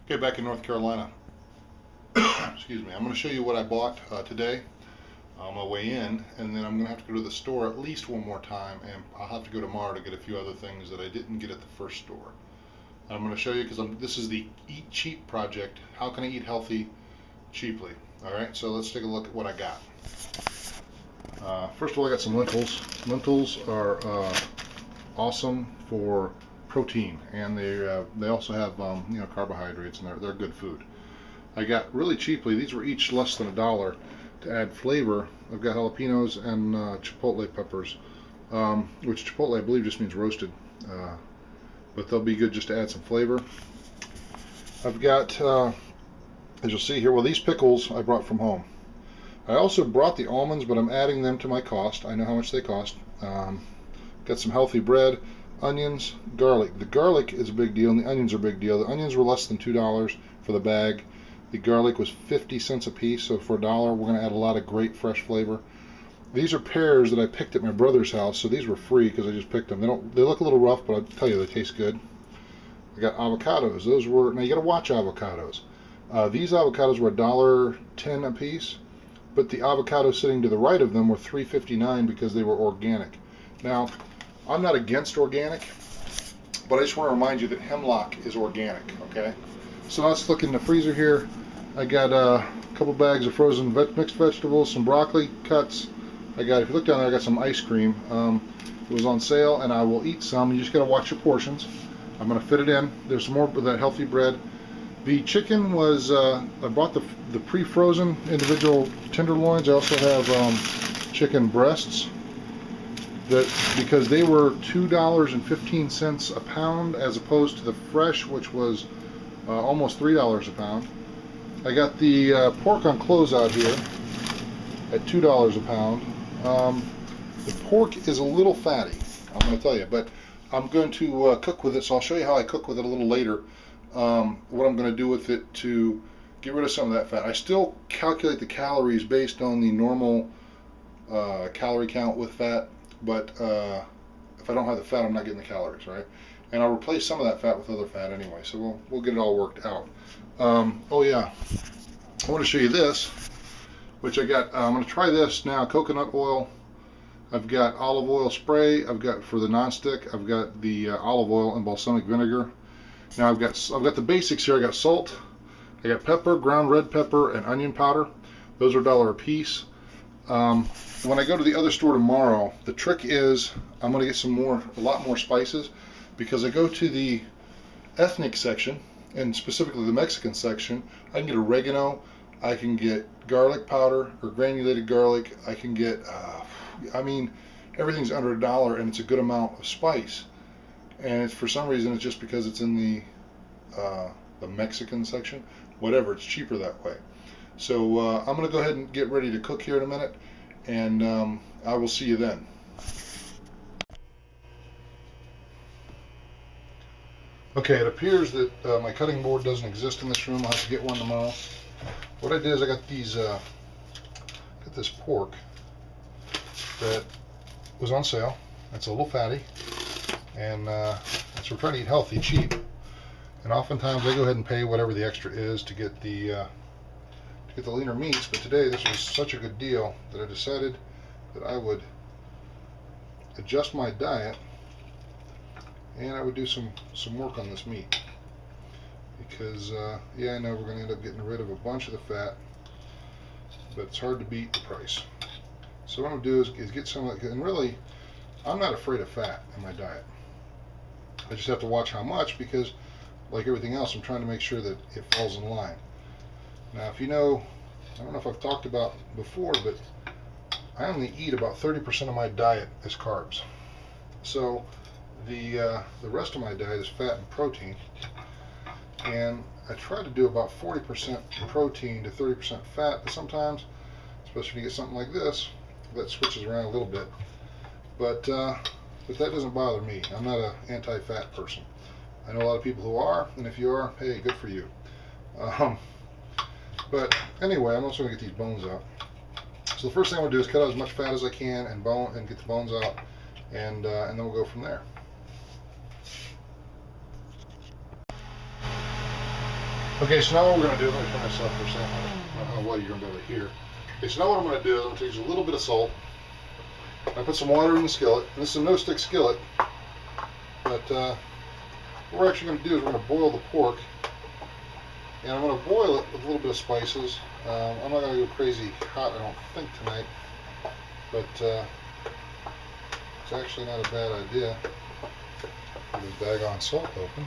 Okay, back in North Carolina. Excuse me. I'm going to show you what I bought today on my way in, and then I'm going to have to go to the store at least one more time, and I'll have to go tomorrow to get a few other things that I didn't get at the first store. I'm going to show you because this is the Eat Cheap project. How can I eat healthy cheaply? All right, so let's take a look at what I got. First of all, I got some lentils. Lentils are awesome for protein, and they also have carbohydrates, and they're good food. I got really cheaply, these were each less than $1 to add flavor. I've got jalapenos and chipotle peppers, which chipotle I believe just means roasted, but they'll be good just to add some flavor. I've got, as you'll see here, well, these pickles I brought from home. I also brought the almonds, but I'm adding them to my cost. I know how much they cost. Got some healthy bread, onions, garlic. The garlic is a big deal, and the onions are a big deal. The onions were less than $2 for the bag. The garlic was 50 cents a piece, so for $1, we're going to add a lot of great fresh flavor. These are pears that I picked at my brother's house, so these were free because I just picked them. They look a little rough, but I'll tell you, they taste good. I got avocados. Those were, now you got to watch avocados. These avocados were $1.10 a piece, but the avocados sitting to the right of them were $3.59 because they were organic. Now, I'm not against organic, but I just want to remind you that hemlock is organic, okay? So let's look in the freezer here. I got a couple bags of frozen mixed vegetables, some broccoli cuts. If you look down there, I got some ice cream. It was on sale, and I will eat some. You just got to watch your portions. I'm going to fit it in. There's some more of that healthy bread. The chicken was, I bought the pre-frozen individual tenderloins. I also have chicken breasts, because they were $2.15 a pound as opposed to the fresh, which was almost $3 a pound. I got the pork on closeout here at $2 a pound. The pork is a little fatty, I'm going to tell you, but I'm going to cook with it, so I'll show you how I cook with it a little later. What I'm going to do with it to get rid of some of that fat. I still calculate the calories based on the normal calorie count with fat, but if I don't have the fat, I'm not getting the calories, right? And I'll replace some of that fat with other fat anyway, so we'll get it all worked out. Oh yeah, I want to show you this, which I got. I'm going to try this now. Coconut oil. I've got olive oil spray. I've got, for the non-stick, I've got the olive oil and balsamic vinegar. Now I've got the basics here. I got salt, I got pepper, ground red pepper, and onion powder. Those are $1 a piece. When I go to the other store tomorrow, the trick is I'm going to get a lot more spices, because I go to the ethnic section, and specifically the Mexican section. I can get oregano, I can get garlic powder or granulated garlic. I can get, I mean, everything's under $1, and it's a good amount of spice. And for some reason, it's just because it's in the Mexican section. Whatever, it's cheaper that way. So I'm going to go ahead and get ready to cook here in a minute, and I will see you then. Okay, it appears that my cutting board doesn't exist in this room. I'll have to get one tomorrow. What I did is I got this pork that was on sale. It's a little fatty, and so we're trying to eat healthy, cheap. And oftentimes I go ahead and pay whatever the extra is to get the leaner meats. But today this was such a good deal that I decided that I would adjust my diet, and I would do some work on this meat, because yeah, I know we're going to end up getting rid of a bunch of the fat, but it's hard to beat the price. So what I'm going to do is get some of it, and really I'm not afraid of fat in my diet. I just have to watch how much, because like everything else, I'm trying to make sure that it falls in line. Now, if you know, I don't know if I've talked about before, but I only eat about 30% of my diet as carbs. So the rest of my diet is fat and protein, and I try to do about 40% protein to 30% fat, but sometimes, especially when you get something like this, that switches around a little bit. But that doesn't bother me. I'm not an anti-fat person. I know a lot of people who are, and if you are, hey, good for you. But anyway, I'm also going to get these bones out. So the first thing I'm going to do is cut out as much fat as I can and get the bones out, and then we'll go from there. Okay, so now what we're going to do, let me turn this up for a second. I don't know what you're going to be able to hear. Okay, so now what I'm going to do is I'm going to take a little bit of salt. I put some water in the skillet. And this is a no-stick skillet. But what we're actually going to do is we're going to boil the pork. And I'm going to boil it with a little bit of spices. I'm not going to go crazy hot, I don't think, tonight. But it's actually not a bad idea. Get this daggone salt open.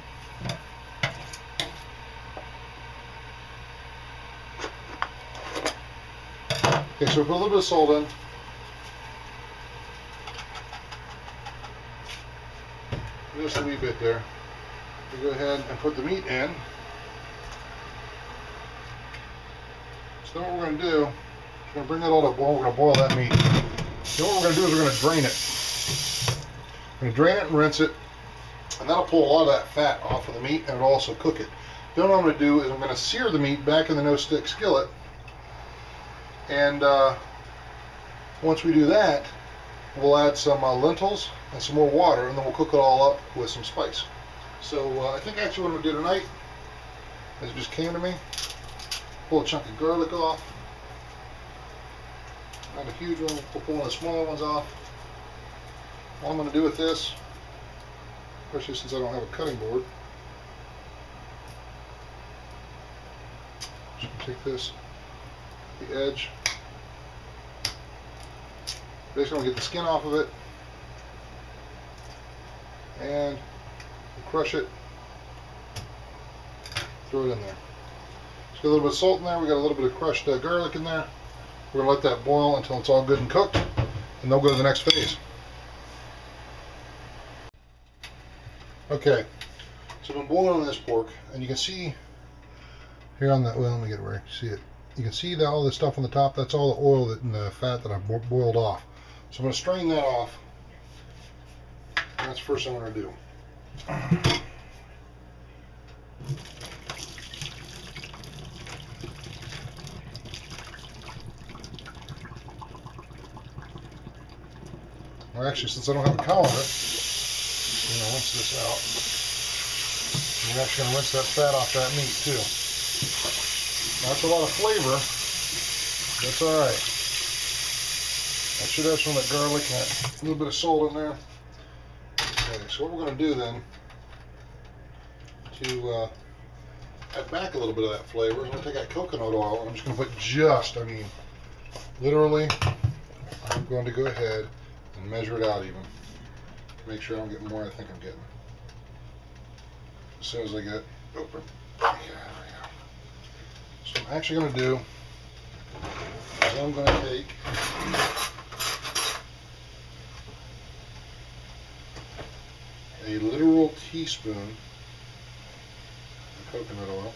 Okay, so we put a little bit of salt in. Just a wee bit there. We go ahead and put the meat in. So then what we're going to do, we're going to bring that all to a boil. We're going to boil that meat. Then what we're going to do is we're going to drain it. We're going to drain it and rinse it. And that'll pull a lot of that fat off of the meat, and it'll also cook it. Then what I'm going to do is I'm going to sear the meat back in the no-stick skillet. And once we do that, we'll add some lentils and some more water, and then we'll cook it all up with some spice. So I think actually what I'm going to do tonight, as it just came to me, pull a chunk of garlic off. Not a huge one, we'll pull one of the smaller ones off. What I'm going to do with this, especially since I don't have a cutting board, just take this, the edge, basically get the skin off of it, and we'll crush it, throw it in there. Just got a little bit of salt in there, we got a little bit of crushed garlic in there. We're going to let that boil until it's all good and cooked, and they'll go to the next phase. Okay, so I've been boiling this pork, and you can see here on the, well, let me get it where you see it. You can see that all this stuff on the top, that's all the oil and the fat that I've boiled off. So I'm going to strain that off. And that's the first thing I'm going to do. Well, actually, since I don't have a colander, I'm going to rinse this out. We're actually going to rinse that fat off that meat too. That's a lot of flavor. That's all right. I should have some of that garlic and a little bit of salt in there. Okay, so what we're going to do then, to add back a little bit of that flavor, I'm going to take that coconut oil and I'm just going to put just, I mean, literally, I'm going to go ahead and measure it out even. Make sure I don't get more than I think I'm getting. As soon as I get it open. Yeah, there we go. So I'm actually going to do is I'm going to take a literal teaspoon of coconut oil.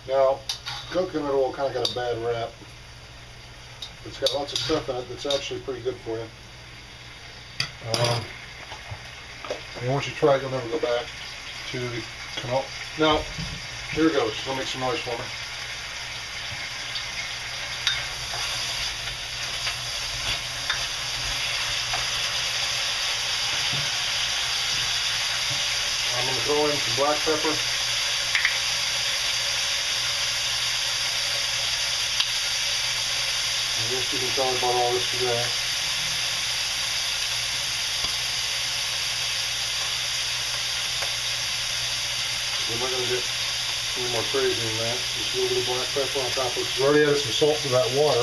Now, coconut oil kind of got a bad rap. It's got lots of stuff in it that's actually pretty good for you. And once you try it, you'll never go back to the canola. Now, here it goes. It'll make some noise for me. I'm going to throw in some black pepper. I guess you can tell about all this today. We're not going to get any more crazy than that. Just a little bit of black pepper on top of it. We already added some salt to that water.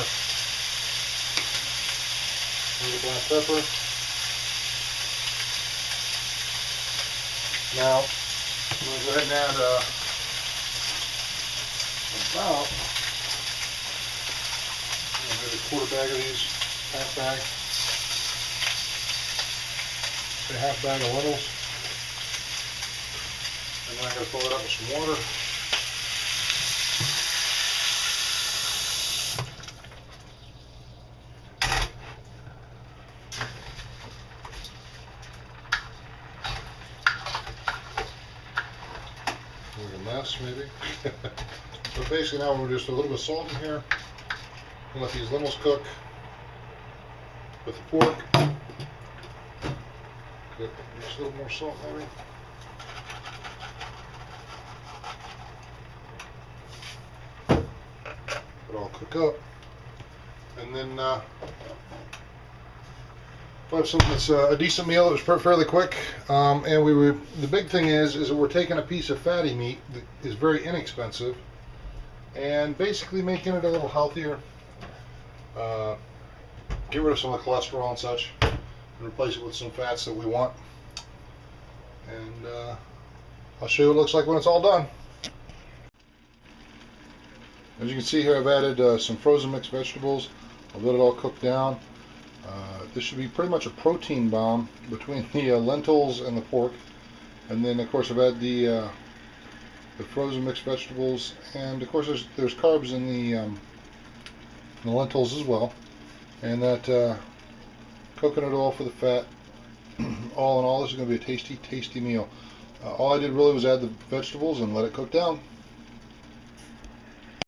A little black pepper. Now, I'm going to go ahead and add about maybe a quarter bag of these, half bag, say half bag of lentils. And then I'm going to fill it up with some water. Like a mess, maybe. So basically now we're just a little bit of salt in here. We'll let these lentils cook. with the pork. Good. Just a little more salt maybe. It'll all cook up. And then we'll have something that's a decent meal. It was fairly quick. And the big thing is that we're taking a piece of fatty meat that is very inexpensive and basically making it a little healthier. Get rid of some of the cholesterol and such and replace it with some fats that we want. And I'll show you what it looks like when it's all done. As you can see here, I've added some frozen mixed vegetables. I'll let it all cook down. This should be pretty much a protein bomb between the lentils and the pork. And then of course I've added the frozen mixed vegetables, and of course there's carbs in the lentils as well. And that coconut oil for the fat. All in all, this is going to be a tasty, tasty meal. All I did really was add the vegetables and let it cook down.